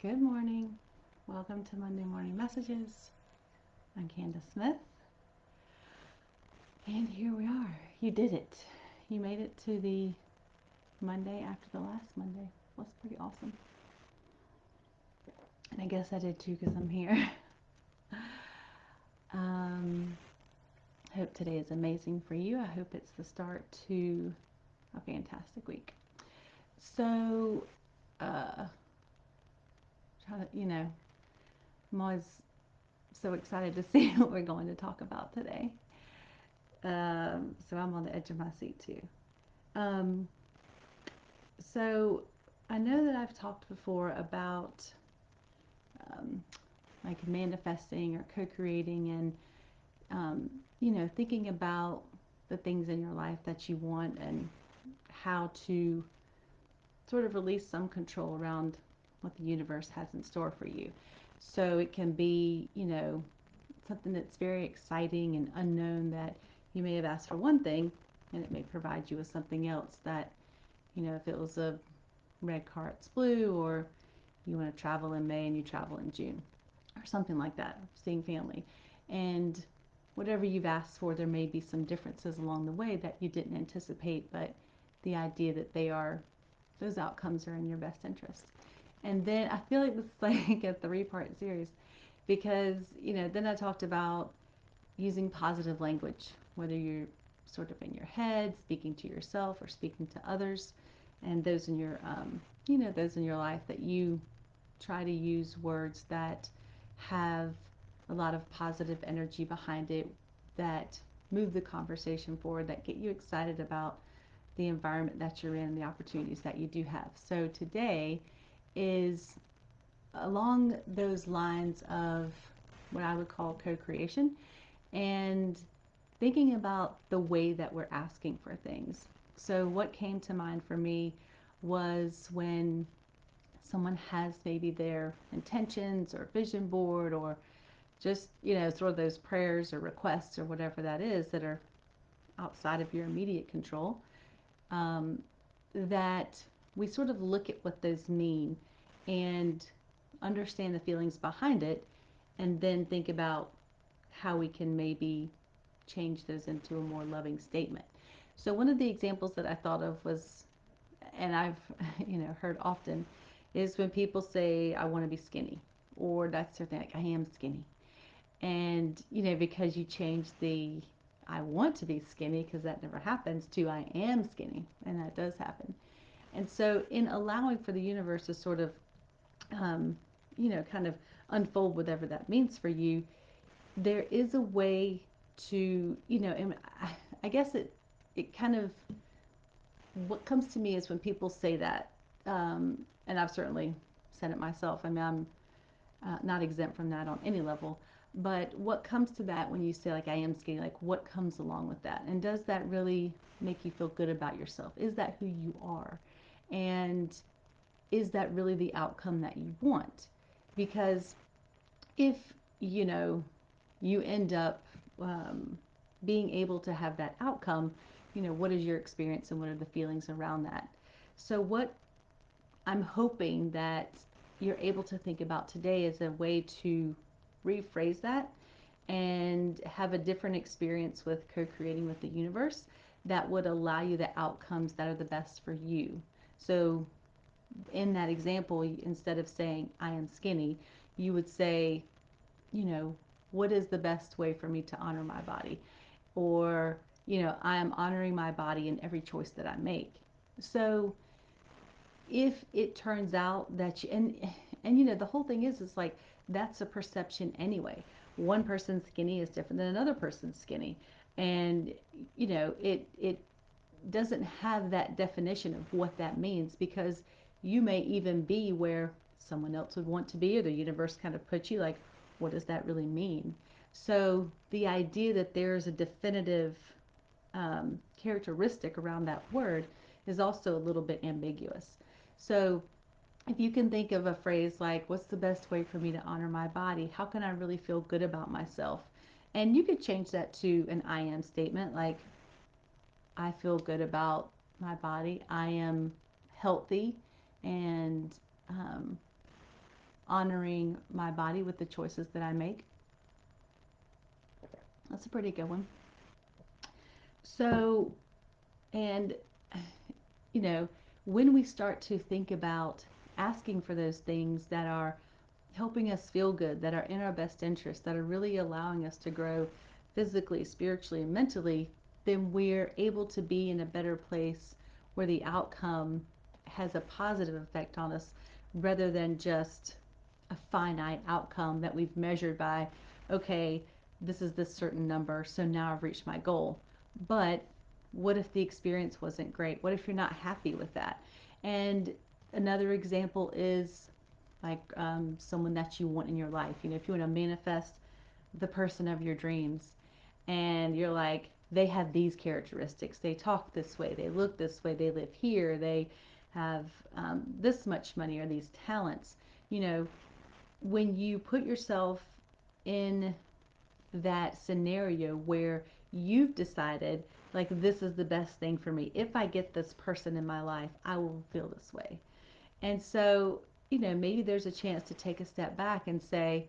Good morning. Welcome to Monday Morning Messages. I'm Candace Smith, and here we are. You did it. You made it to the Monday after the last Monday. That's pretty awesome. And I guess I did too because I'm here. um, hope today is amazing for you. I hope it's the start to a fantastic week. So, uh, I'm always so excited to see what we're going to talk about today. So I'm on the edge of my seat too. Um, so I know that I've talked before about um, like manifesting or co-creating and thinking about the things in your life that you want and how to sort of release some control around what the universe has in store for you. So it can be, something that's very exciting and unknown that you may have asked for one thing and it may provide you with something else that, if it was a red car, it's blue, or you want to travel in May and you travel in June, or something like that, seeing family. And whatever you've asked for, there may be some differences along the way that you didn't anticipate, but the idea that those outcomes are in your best interest. And then I feel like this is like a three-part series because, then I talked about using positive language, whether you're sort of in your head, speaking to yourself or speaking to others, and those in your life that you try to use words that have a lot of positive energy behind it, that move the conversation forward, that get you excited about the environment that you're in, the opportunities that you do have. So today is along those lines of what I would call co-creation and thinking about the way that we're asking for things. So what came to mind for me was when someone has maybe their intentions or vision board or just, sort of those prayers or requests or whatever that is that are outside of your immediate control, um, that we sort of look at what those mean and understand the feelings behind it, and then think about how we can maybe change those into a more loving statement. So one of the examples that I thought of was, and I've heard often, is when people say I want to be skinny, or that's their thing, like I am skinny, and because you change the I want to be skinny, because that never happens, to I am skinny, and that does happen. And so in allowing for the universe to sort of um, kind of unfold whatever that means for you, there is a way to, and I guess it kind of, what comes to me is when people say that, and I've certainly said it myself. I mean, I'm not exempt from that on any level. But what comes to that when you say, like, I am skinny, like, what comes along with that? And does that really make you feel good about yourself? Is that who you are? And is that really the outcome that you want? Because if, you know, you end up being able to have that outcome, what is your experience and what are the feelings around that? So, what I'm hoping that you're able to think about today is a way to rephrase that and have a different experience with co creating with the universe that would allow you the outcomes that are the best for you. So, in that example, instead of saying, I am skinny, you would say, you know, what is the best way for me to honor my body? Or, I am honoring my body in every choice that I make. So, if it turns out that the whole thing is like that's a perception anyway. One person's skinny is different than another person's skinny, and it doesn't have that definition of what that means, because you may even be where someone else would want to be, or the universe kind of puts you like, what does that really mean? So the idea that there's a definitive characteristic around that word is also a little bit ambiguous. So if you can think of a phrase like, what's the best way for me to honor my body? How can I really feel good about myself? And you could change that to an I am statement, like, I feel good about my body. I am healthy and um, honoring my body with the choices that I make. That's a pretty good one. So, and you know, when we start to think about asking for those things that are helping us feel good, that are in our best interest, that are really allowing us to grow physically, spiritually, and mentally, then we're able to be in a better place where the outcome has a positive effect on us rather than just a finite outcome that we've measured by, okay, this is this certain number, so now I've reached my goal. But what if the experience wasn't great? What if you're not happy with that? And another example is like someone that you want in your life. You know, if you want to manifest the person of your dreams and you're like, they have these characteristics, they talk this way, they look this way, they live here, they have this much money or these talents. You know, when you put yourself in that scenario where you've decided, like, this is the best thing for me, if I get this person in my life, I will feel this way. And so, you know, maybe there's a chance to take a step back and say,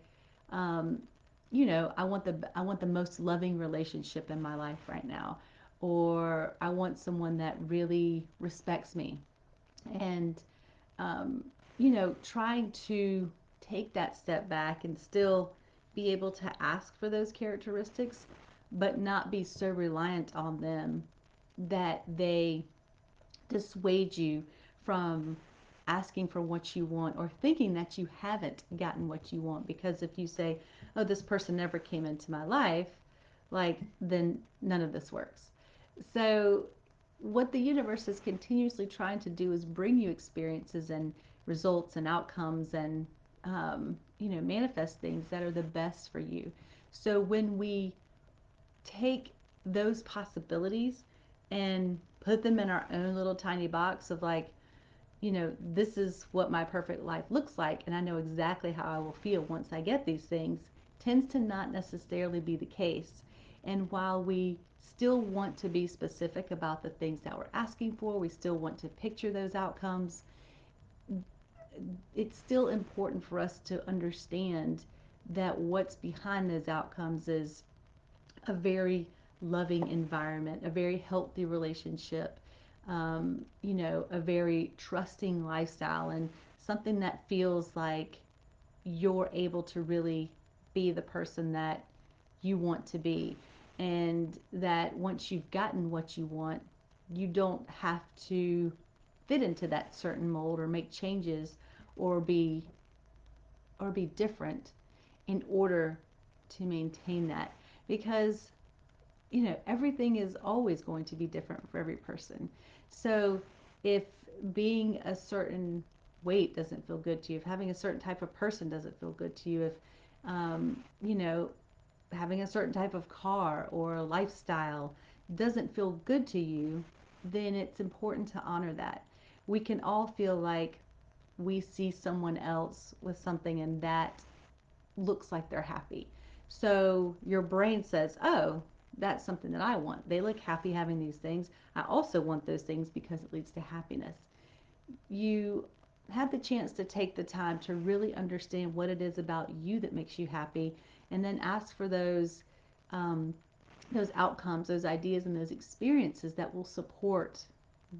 um, you know, I want the most loving relationship in my life right now, or I want someone that really respects me, and um, you know, trying to take that step back and still be able to ask for those characteristics, but not be so reliant on them that they dissuade you from asking for what you want or thinking that you haven't gotten what you want. Because if you say, oh, this person never came into my life, like, then none of this works. So, what the universe is continuously trying to do is bring you experiences and results and outcomes and, you know, manifest things that are the best for you. So, when we take those possibilities and put them in our own little tiny box of like, you know, this is what my perfect life looks like, and I know exactly how I will feel once I get these things, tends to not necessarily be the case. And while we still want to be specific about the things that we're asking for, we still want to picture those outcomes, it's still important for us to understand that what's behind those outcomes is a very loving environment, a very healthy relationship, you know, a very trusting lifestyle, and something that feels like you're able to really be the person that you want to be. And that once you've gotten what you want, you don't have to fit into that certain mold or make changes or be different in order to maintain that, because you know, everything is always going to be different for every person. So if being a certain weight doesn't feel good to you, if having a certain type of person doesn't feel good to you, if, you know, having a certain type of car or lifestyle doesn't feel good to you, then it's important to honor that. We can all feel like we see someone else with something and that looks like they're happy. So your brain says, oh, that's something that I want. They look happy having these things. I also want those things because it leads to happiness. You have the chance to take the time to really understand what it is about you that makes you happy, and then ask for um, those outcomes, those ideas, and those experiences that will support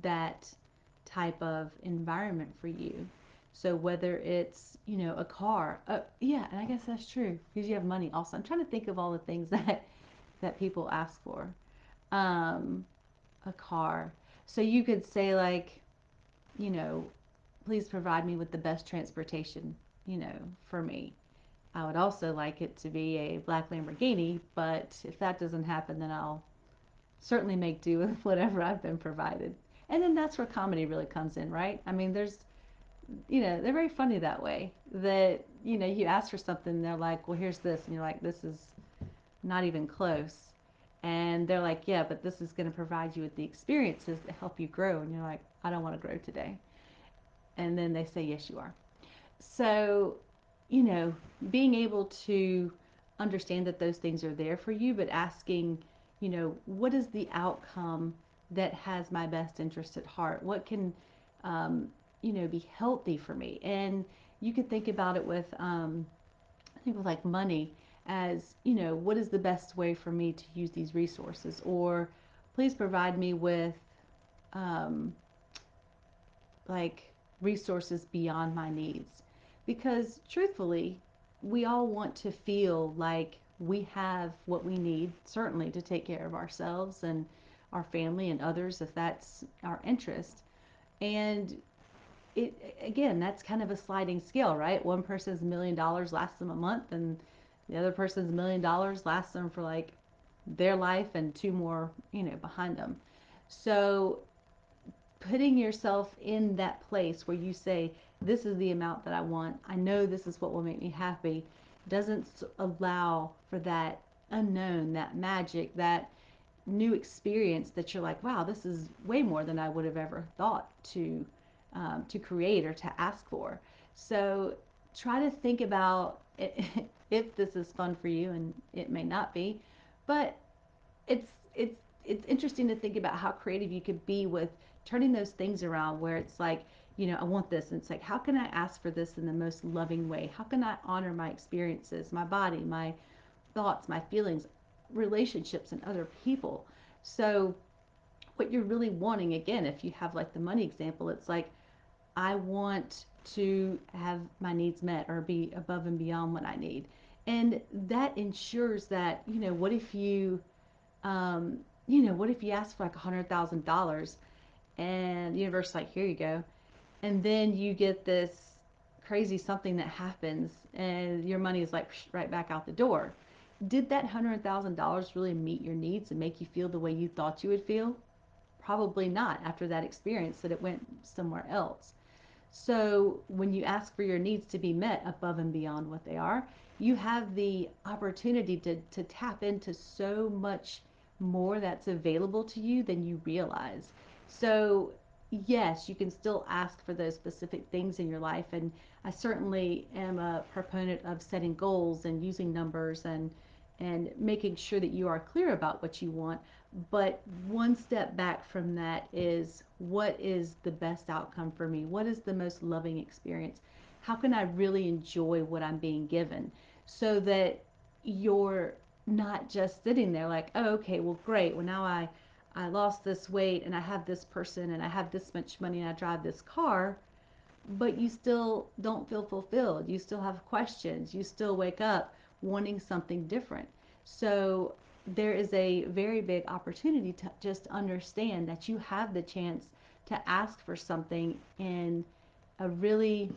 that type of environment for you. So whether it's, you know, a car, yeah, and I guess that's true because you have money also. I'm trying to think of all the things that people ask for. Um, a car. So you could say like, you know, please provide me with the best transportation, you know, for me. I would also like it to be a black Lamborghini, but if that doesn't happen, then I'll certainly make do with whatever I've been provided. And then that's where comedy really comes in, right? I mean, there's, you know, they're very funny that way. That, you know, you ask for something, they're like, well, here's this. And you're like, this is not even close. And they're like, yeah, but this is going to provide you with the experiences that help you grow. And you're like, I don't want to grow today. And then they say, yes, you are. So, you know, being able to understand that those things are there for you, but asking, you know, what is the outcome that has my best interest at heart? What can, um, you know, be healthy for me? And you could think about it with, I think with like money as, what is the best way for me to use these resources? Or please provide me with, um, like resources beyond my needs. Because truthfully, we all want to feel like we have what we need, certainly to take care of ourselves and our family and others if that's our interest. And it, again, that's kind of a sliding scale, right? One person's $1 million lasts them a month, and the other person's $1 million lasts them for like their life and two more, behind them. So putting yourself in that place where you say, this is the amount that I want, I know this is what will make me happy, doesn't allow for that unknown, that magic, that new experience that you're like, wow, this is way more than I would have ever thought to create or to ask for. So try to think about it, if this is fun for you, and it may not be, but it's it's it's interesting to think about how creative you could be with turning those things around where it's like, I want this, and it's like, how can I ask for this in the most loving way? How can I honor my experiences, my body, my thoughts, my feelings, relationships, and other people? So what you're really wanting, again, if you have like the money example, it's like, I want to have my needs met or be above and beyond what I need. And that ensures that, what if um, what if you ask for like $100,000 and the universe is like, here you go. And then you get this crazy something that happens and your money is like right back out the door. Did that $100,000 really meet your needs and make you feel the way you thought you would feel? Probably not after that experience, that it went somewhere else. So when you ask for your needs to be met above and beyond what they are, you have the opportunity to tap into so much more that's available to you than you realize. So yes, you can still ask for those specific things in your life. And I certainly am a proponent of setting goals and using numbers and making sure that you are clear about what you want. But one step back from that is, what is the best outcome for me? What is the most loving experience? How can I really enjoy what I'm being given, so that you're not just sitting there like, oh, okay, well, great. Well, now I lost this weight and I have this person and I have this much money and I drive this car, but you still don't feel fulfilled. You still have questions. You still wake up wanting something different. So there is a very big opportunity to just understand that you have the chance to ask for something in a really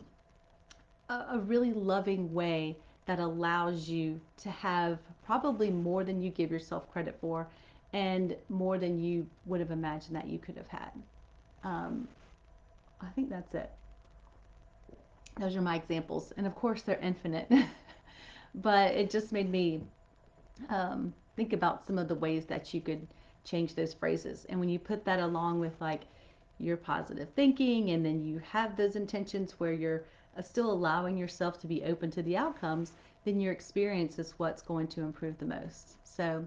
a really loving way that allows you to have probably more than you give yourself credit for, and more than you would have imagined that you could have had. Um, I think that's it. Those are my examples, and of course they're infinite. But it just made me think about some of the ways that you could change those phrases. And when you put that along with like your positive thinking, and then you have those intentions where you're still allowing yourself to be open to the outcomes, then your experience is what's going to improve the most. So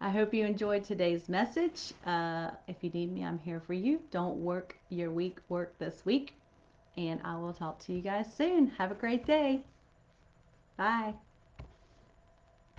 I hope you enjoyed today's message. If you need me, I'm here for you. Don't work your week, work this week. And I will talk to you guys soon. Have a great day. Bye.